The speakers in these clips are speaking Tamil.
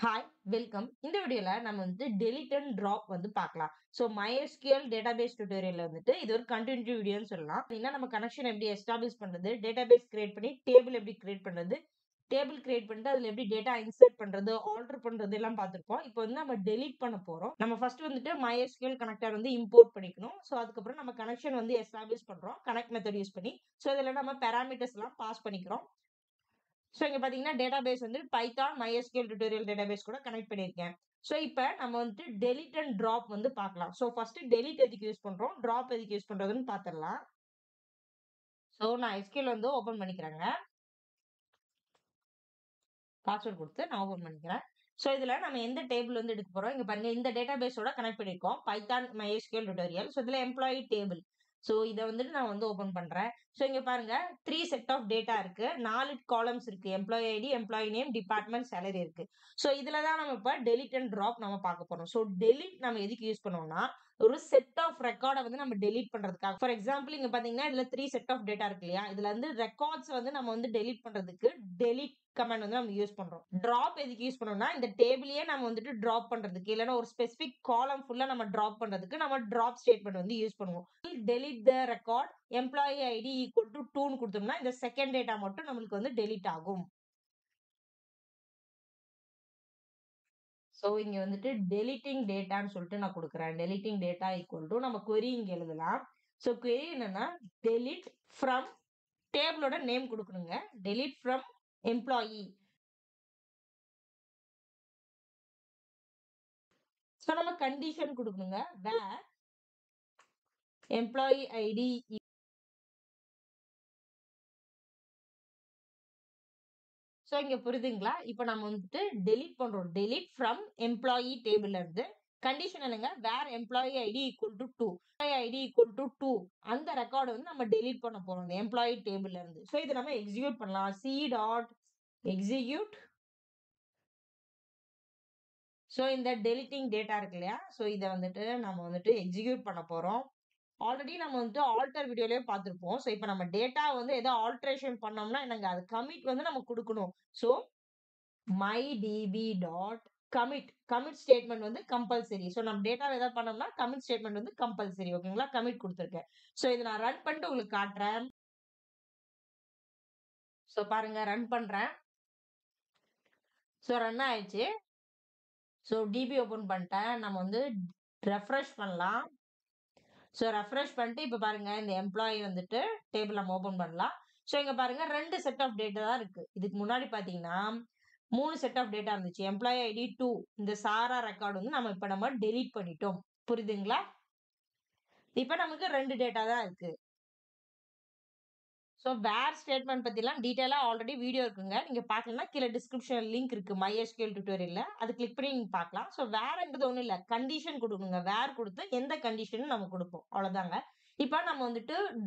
Hi, welcome. இந்த வீடியோல நம்ம டெலீட் அண்ட் ட்ராப் பார்க்கலாம். ஸோ MySQL டேட்டாபேஸ் டியூட்டோரியல்ல இது ஒரு கன்டினியூட்டி வீடியோன்னு சொல்லலாம். அப்படின்னா நம்ம கனெக்ஷன் எப்படி எஸ்டாப்ளிஷ் பண்றது, டேட்டாபேஸ் கிரியேட் பண்ணி டேபிள் எப்படி கிரியேட் பண்றது, டேபிள் கிரியேட் பண்ணிட்டு அதுல எப்படி டேட்டா இன்சர்ட் பண்றது, ஆல்டர் பண்றது எல்லாம் பார்த்திருப்போம். இப்போ நம்ம டெலீட் பண்ண போறோம். நம்ம ஃபர்ஸ்ட் MySQL கனெக்டர் இம்போர்ட் பண்ணிக்கணும். ஸோ அதுக்கப்புறம் நம்ம கனெக்ஷன் எஸ்டாப்ளிஷ் பண்றோம். கனெக்ட் மெத்தட் யூஸ் பண்ணி. ஸோ இதுல நம்ம பாராமீட்டர்ஸ் எல்லாம் பாஸ் பண்ணிக்கிறோம். ஸோ இங்க பாத்தீங்கன்னா database Python MySQL tutorial database கூட கனெக்ட் பண்ணியிருக்கேன். ஸோ இப்ப நம்ம டெலீட் அண்ட் ட்ராப் பார்க்கலாம். ஸோ ஃபர்ஸ்ட் டெலீட் எதுக்கு யூஸ் பண்றோம், ட்ராப் எதுக்கு யூஸ் பண்றதுன்னு பாத்திரலாம். ஸோ நான் SQL ஓபன் பண்ணிக்கிறேங்க. பாஸ்வேர்ட் கொடுத்து நான் ஓபன் பண்ணிக்கிறேன். ஸோ இதுல நம்ம எந்த டேபிள் எடுக்க போறோம், இங்க பாருங்க இந்த டேட்டாபேஸோட கனெக்ட் பண்ணிருக்கோம். Python MySQL tutorial. ஸோ இதுல எம்ப்ளாயி டேபிள். ஸோ இத நான் ஓபன் பண்றேன். ஸோ இங்க பாருங்க 3 செட் ஆஃப் டேட்டா இருக்கு. 4 காலம்ஸ் இருக்கு. Employee ID, employee name, department, salary இருக்கு. ஸோ இதுல தான் நம்ம இப்ப டெலீட் அண்ட் ட்ராப் நம்ம பார்க்க போறோம். ஸோ டெலீட் நம்ம எதுக்கு யூஸ் பண்ணுவோம்னா, ஒரு செட் ஆஃப் ரெக்கார்ட நம்ம டெலீட் பண்றதுக்காக. ஃபார் எக்ஸாம்பிள் இங்க பாத்தீங்கன்னா இதுல 3 செட் ஆஃப் டேட்டா இருக்கு இல்லையா? இதுல ரெக்கார்ட்ஸ் நம்ம டெலீட் பண்றதுக்கு டெலீட் கமாண்ட் நம்ம யூஸ் பண்றோம். டிராப் எதுக்கு யூஸ் பண்ணோம்னா, இந்த டேபிளையே நம்ம டிராப் பண்றதுக்கு, இல்லன்னா ஒரு ஸ்பெசிபிக் காலம் ஃபுல்லா நம்ம டிராப் பண்றதுக்கு நம்ம டிராப் ஸ்டேட்மெண்ட் யூஸ் பண்ணுவோம். Delete the record employee ID equal to 2ன்னு கொடுத்தோம்னா இந்த செகண்ட் டேட்டா மட்டும் நம்மளுக்கு டெலீட் ஆகும். சோ இங்க டெலிட்டிங் டேட்டான்னு சொல்லிட்டு நான் கொடுக்குறேன். டெலிட்டிங் டேட்டா ஈக்குவல் டு நம்ம query இங்க எழுதலாம். சோ query என்னன்னா delete from டேபிளோட நேம் கொடுக்கணுங்க. delete from employee. சோ நம்ம கண்டிஷன் கொடுக்கணுங்க. where employee id. சோ இங்க புரியுதுங்களா? இப்போ நம்ம delete பண்றோம். delete from employee டேபிள்ல இருந்து. கண்டிஷன் என்னங்க? where employee id equal to 2. employee id equal to 2. அந்த ரெக்கார்ட் நம்ம delete பண்ண போறோம். அந்த employee டேபிள்ல இருந்து. சோ இத நம்ம எக்ஸிக்யூட் பண்ணலாம். c dot execute. சோ இந்த டெலிட்டிங் டேட்டா இருக்கு இல்லையா? சோ இத நம்ம எக்ஸிக்யூட் பண்ண போறோம். ஆல்ரெடி நம்ம ஆல்டர் வீடியோலயே பார்த்திருப்போம். சோ இப்போ நம்ம டேட்டா ஏதோ ஆல்டரேஷன் பண்ணோம்னா என்னங்க அது கமிட் நம்ம குடுக்கணும். So mydb dot commit statement compulsory. So நம்ம டேட்டாவை ஏதாவது பண்ணோம்னா கமிட் ஸ்டேட்மெண்ட் கம்பல்சரி. ஓகேங்களா? கமிட் கொடுத்திருக்கேன். சோ இத நான் ரன் பண்ணிட்டு உங்களுக்கு காட்டுறேன். சோ பாருங்க ரன் பண்றேன். சோ ரன் ஆயிடுச்சு. சோ டிபி ஓபன் பண்ணிட்டேன். நம்ம ரெஃப்ரெஷ் பண்ணலாம். சோ ரெஃப்ரெஷ் பண்ணிட்டு இப்ப பாருங்க இந்த எம்ப்ளாயி டேபிள் நம்ம ஓபன் பண்ணலாம். சோ இங்க பாருங்க 2 செட் ஆஃப் டேட்டா தான் இருக்கு. இதுக்கு முன்னாடி பாத்தீங்கன்னா 3 செட் ஆஃப் டேட்டா இருந்துச்சு. எம்ப்ளாயி ஐடி 2 இந்த சாரா ரெக்கார்ட் நம்ம டெலீட் பண்ணிட்டோம். புரியுதுங்களா? இப்ப நமக்கு 2 டேட்டா தான் இருக்கு. சோ வேர் ஸ்டேட்மெண்ட் பத்திலாம் டீடைலா ஆல்ரெடி வீடியோ இருக்குங்க. நீங்க பார்க்கலன்னா கீழ டிஸ்கிரிப்ஷன் லிங்க் இருக்கு. MySQL டியூட்டோரியல்ல. அது கிளிக் பண்ணி நீங்க பார்க்கலாம். சோ வேர்ன்றது ஒண்ணும் இல்ல. கண்டிஷன் குடுக்கணுங்க. வேர் குடுத்து எந்த கண்டிஷன் நம்ம குடுப்போம். அவ்வளவுதாங்க. இப்ப நம்ம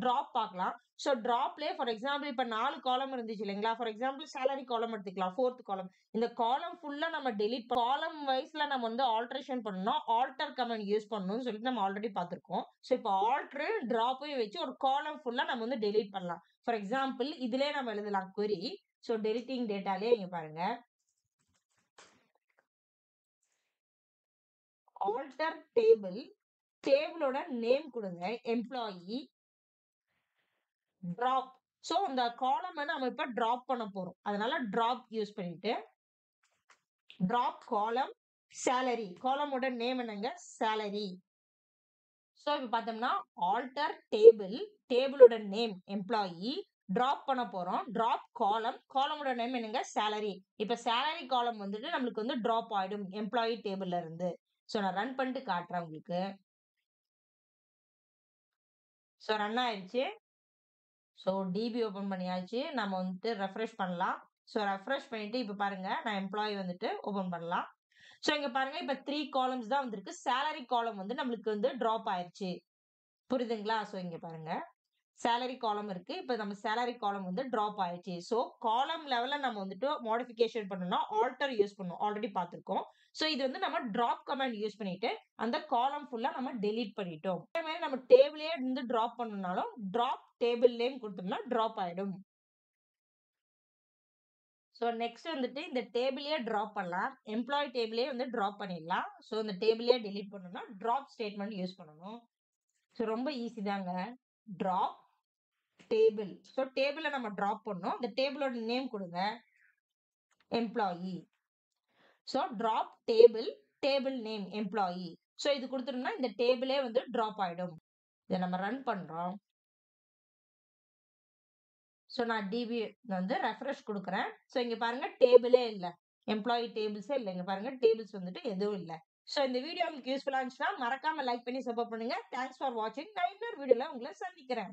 டிராப் பார்க்கலாம். சோ டிராப்லயே ஃபார் எக்ஸாம்பிள் இப்ப 4 காலம் இருந்துச்சு இல்லைங்களா? ஃபார் எக்ஸாம்பிள் சேலரி காலம் எடுத்துக்கலாம். 4த் காலம். இந்த காலம் ஃபுல்லா நம்ம டெலீட் காலம் வைஸ்ல நம்ம ஆல்டரேஷன் பண்ணனும். ஆல்டர் கமாண்ட் யூஸ் பண்ணனும்னு சொல்லிட்டு நம்ம ஆல்ரெடி பார்த்திருக்கோம். சோ இப்ப ஆல்டர் டிராப்பையும் வச்சு ஒரு காலம் ஃபுல்லா நம்ம டெலீட் பண்ணலாம். ஃபார் எக்ஸாம்பிள் இதுலயே நம்ம எழுதலாம் query. சோ டெலிட்டிங் டேட்டாலயே இங்க பாருங்க. ஆல்டர் டேபிள் டேபிளோட நேம் கொடுங்க. Employee drop. சோ இந்த காலம் நம்ம இப்ப டிராப் பண்ண போறோம். அதனால டிராப் யூஸ் பண்ணிட்டு டிராப் காலம் சேலரி. காலமோட நேம் என்னங்க? சேலரி. சோ இப்ப பார்த்தோம்னா ஆல்டர் டேபிள் டேபிளோட நேம் எம்ப்ளாயி டிராப் பண்ண போறோம். டிராப் காலம் காலமோட நேம் என்னங்க? சேலரி. இப்ப சேலரி காலம் நம்மளுக்கு டிராப் ஆயிடும் எம்ப்ளாயி டேபிள்ல இருந்து. சோ நான் ரன் பண்ணிட்டு காட்டுறேன் உங்களுக்கு. சோ ரன் ஆயிடுச்சு. சோ டிபி ஓபன் பண்ணியாச்சு. நம்ம ரெஃப்ரெஷ் பண்ணலாம். சோ ரெஃப்ரெஷ் பண்ணிட்டு இப்ப பாருங்க நான் எம்ப்ளாயி ஓபன் பண்ணலாம். சோ இங்க பாருங்க இப்ப 3 காலம்ஸ் தான் வந்திருக்கு. சேலரி காலம் நம்மளுக்கு டிராப் ஆயிருச்சு. புரியுதுங்களா? சோ இங்க பாருங்க. சேலரி காலம் இருக்கு. இப்ப நம்ம சேலரி காலம் டிராப் ஆயிடுச்சு. சோ காலம் லெவல்ல நம்ம மாடிஃபிகேஷன் பண்ணனும்னா ஆல்டர் யூஸ் பண்ணனும். ஆல்ரெடி பார்த்திருக்கோம். சோ இது நம்ம டிராப் கமாண்ட் யூஸ் பண்ணிட்டு அந்த காலம் ஃபுல்லா நம்ம டெலீட் பண்ணிட்டோம். அதே மாதிரி நம்ம டேபிளே டிராப் பண்ணனும்னாலும் டிராப் டேபிள் நேம் கொடுத்தோம்னா டிராப் ஆயிடும். ஸோ நெக்ஸ்ட் வந்துட்டு இந்த டேபிளே ட்ராப் பண்ணலாம். எம்ப்ளாயி டேபிளே வந்து ட்ராப் பண்ணிடலாம். ஸோ இந்த டேபிளே delete பண்ணணும்னா ட்ராப் ஸ்டேட்மெண்ட் யூஸ் பண்ணணும். ஸோ ரொம்ப ஈஸி தாங்க. Drop table. ஸோ டேபிள நம்ம ட்ராப் பண்ணணும். இந்த டேபிளோட நேம் கொடுங்க. Employee. So drop table, table name employee. So இது கொடுத்துட்டோம்னா இந்த டேபிளே வந்து ட்ராப் ஆயிடும். இதை நம்ம ரன் பண்றோம். ஸோ நான் டிபி வந்து ரெஃப்ரெஷ் கொடுக்குறேன். ஸோ இங்க பாருங்க டேபிளே இல்லை. எம்ப்ளாயி டேபிள்ஸே இல்லை. இங்க பாருங்க டேபிள்ஸ் வந்துட்டு எதுவும் இல்லை. ஸோ இந்த வீடியோ உங்களுக்கு யூஸ்ஃபுல்லா இருந்துச்சுன்னா மறக்காம லைக் பண்ணி சப்போர்ட் பண்ணுங்க. தேங்க்ஸ் ஃபார் வாட்சிங். நான் இன்னொரு வீடியோல உங்களை சந்திக்கிறேன்.